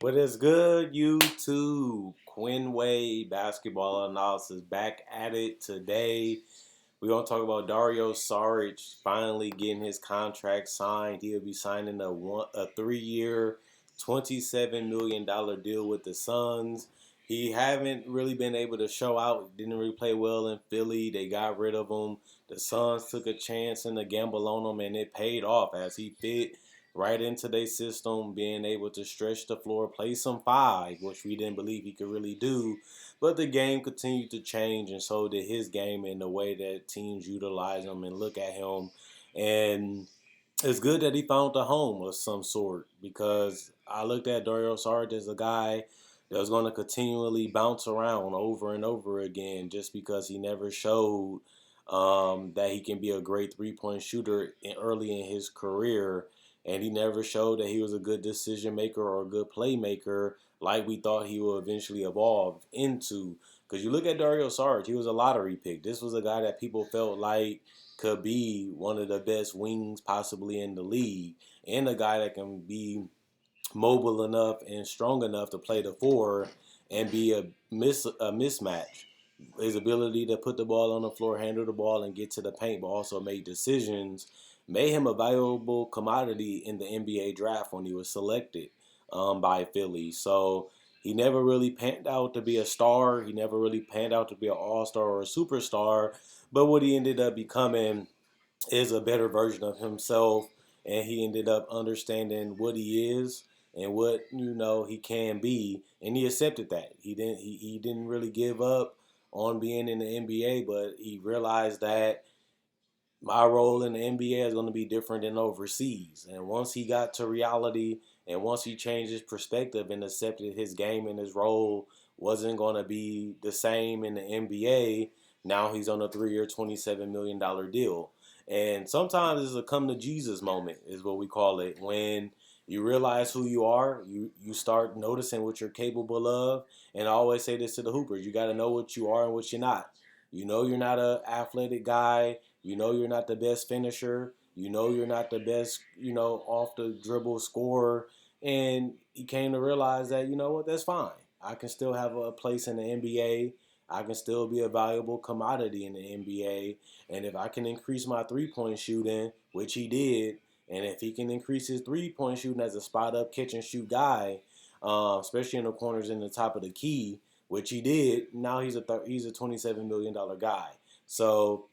What is good, YouTube? Quinway Basketball Analysis back at it today. We're going to talk about Dario Saric finally getting his contract signed. He'll be signing a 3-year, $27 million deal with the Suns. He haven't really been able to show out. Didn't really play well in Philly. They got rid of him. The Suns took a chance and a gamble on him, and it paid off as he fit right into their system, being able to stretch the floor, play some five, which we didn't believe he could really do. But the game continued to change, and so did his game in the way that teams utilize him and look at him. And it's good that he found a home of some sort because I looked at Dario Saric as a guy that was going to continually bounce around over and over again just because he never showed that he can be a great three-point shooter early in his career. And he never showed that he was a good decision maker or a good playmaker like we thought he would eventually evolve into. Because you look at Dario Saric, he was a lottery pick. This was a guy that people felt like could be one of the best wings possibly in the league, and a guy that can be mobile enough and strong enough to play the four and be a mismatch. His ability to put the ball on the floor, handle the ball, and get to the paint, but also make decisions, made him a valuable commodity in the NBA draft when he was selected by Philly. So he never really panned out to be a star. He never really panned out to be an all-star or a superstar. But what he ended up becoming is a better version of himself, and he ended up understanding what he is and what he can be, and he accepted that. He didn't really give up on being in the NBA, but he realized that my role in the NBA is going to be different than overseas. And once he got to reality, and once he changed his perspective and accepted his game and his role wasn't going to be the same in the NBA, now he's on a 3-year, $27 million deal. And sometimes it's a come to Jesus moment, is what we call it. When you realize who you are, you start noticing what you're capable of. And I always say this to the Hoopers: you got to know what you are and what you're not. You know you're not an athletic guy. You know you're not the best finisher. You know you're not the best, off the dribble scorer. And he came to realize that, that's fine. I can still have a place in the NBA. I can still be a valuable commodity in the NBA. And if I can increase my three-point shooting, which he did, and if he can increase his three-point shooting as a spot-up catch-and-shoot guy, especially in the corners in the top of the key, which he did, now he's a $27 million guy. So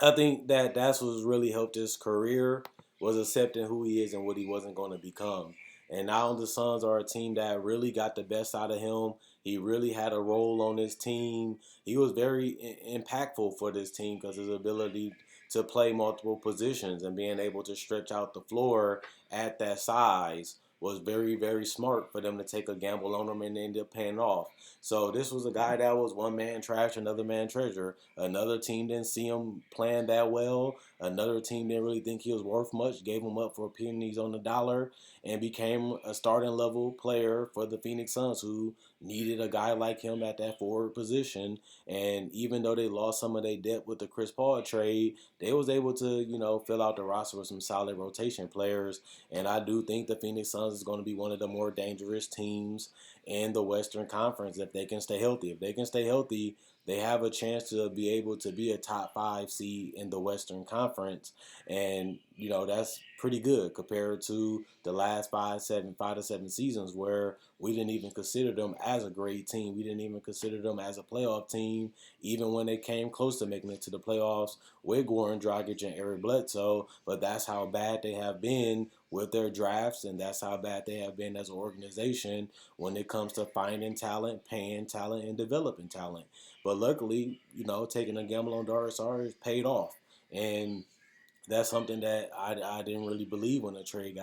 I think that that's what's really helped his career, was accepting who he is and what he wasn't going to become. And now the Suns are a team that really got the best out of him. He really had a role on this team. He was very impactful for this team because his ability to play multiple positions and being able to stretch out the floor at that size was very, very smart for them to take a gamble on him and end up paying off. So this was a guy that was one man trash, another man treasure. Another team didn't see him playing that well. Another team didn't really think he was worth much, gave him up for pennies on the dollar, and became a starting level player for the Phoenix Suns, who needed a guy like him at that forward position. And even though they lost some of their depth with the Chris Paul trade, they was able to, fill out the roster with some solid rotation players. And I do think the Phoenix Suns is going to be one of the more dangerous teams in the Western Conference if they can stay healthy. If they can stay healthy, they have a chance to be able to be a top 5 seed in the Western Conference. And, that's pretty good compared to the last 5 to 7 seasons where we didn't even consider them as a great team. We didn't even consider them as a playoff team, even when they came close to making it to the playoffs with Goran Dragic and Eric Bledsoe. But that's how bad they have been with their drafts, and that's how bad they have been as an organization when it comes to finding talent, paying talent, and developing talent. But luckily, taking a gamble on Dario Saric paid off. And that's something that I didn't really believe when the trade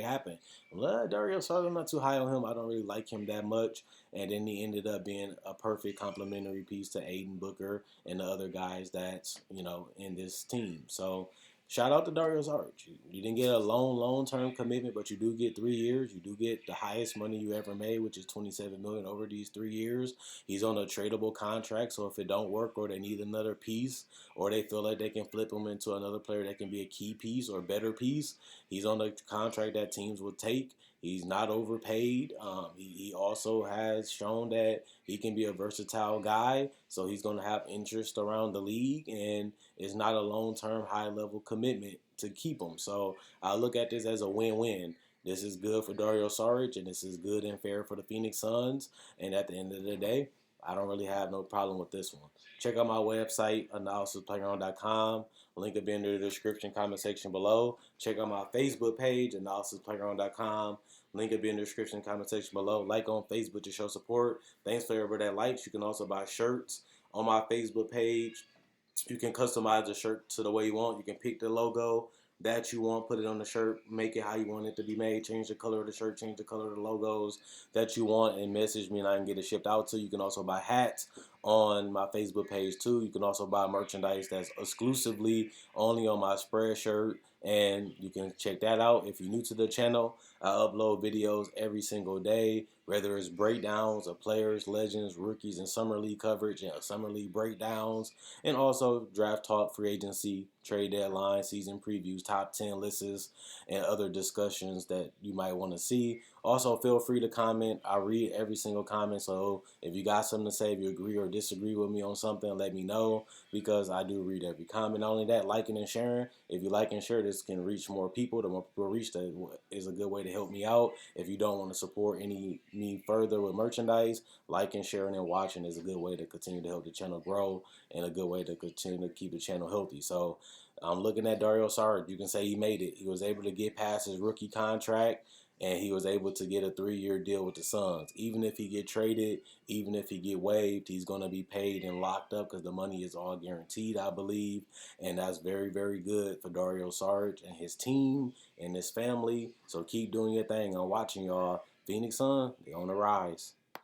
happened. Well, Dario Saric, I'm not too high on him. I don't really like him that much. And then he ended up being a perfect complementary piece to Aiden Booker and the other guys that's in this team. So shout out to Dario Saric. You didn't get a long term commitment, but you do get 3 years. You do get the highest money you ever made, which is $27 million over these 3 years. He's on a tradable contract, so if it don't work or they need another piece, or they feel like they can flip him into another player that can be a key piece or better piece, he's on a contract that teams will take. He's not overpaid. He also has shown that he can be a versatile guy, so he's going to have interest around the league, and it's not a long-term, high-level commitment to keep him. So I look at this as a win-win. This is good for Dario Saric, and this is good and fair for the Phoenix Suns. And at the end of the day, I don't really have no problem with this one. Check out my website, analysisplayground.com. Link will be in the description comment section below. Check out my Facebook page, analysisplayground.com. Link will be in the description comment section below. Like on Facebook to show support. Thanks for everybody that likes. You can also buy shirts on my Facebook page. You can customize the shirt to the way you want. You can pick the logo that you want, put it on the shirt, make it how you want it to be made, change the color of the shirt, change the color of the logos that you want, and message me and I can get it shipped out to you. You can also buy hats on my Facebook page too. You can also buy merchandise that's exclusively only on my Spreadshirt, and you can check that out. If you're new to the channel, I upload videos every single day, whether it's breakdowns of players, legends, rookies, and summer league coverage and summer league breakdowns, and also draft talk, free agency, trade deadline, season previews, top 10 lists, and other discussions that you might want to see. Also, feel free to comment. I read every single comment, so if you got something to say, if you agree or disagree with me on something, let me know, because I do read every comment. Not only that, liking and sharing. If you like and share, this can reach more people. The more people reach, that is a good way to help me out. If you don't want to support me further with merchandise, liking, sharing, and watching is a good way to continue to help the channel grow, and a good way to continue to keep the channel healthy. So I'm looking at Dario Saric. You can say he made it. He was able to get past his rookie contract, and he was able to get a 3-year deal with the Suns. Even if he get traded, even if he get waived, he's going to be paid and locked up because the money is all guaranteed, I believe. And that's very, very good for Dario Saric and his team and his family. So keep doing your thing. I'm watching y'all. Phoenix Sun, they on the rise.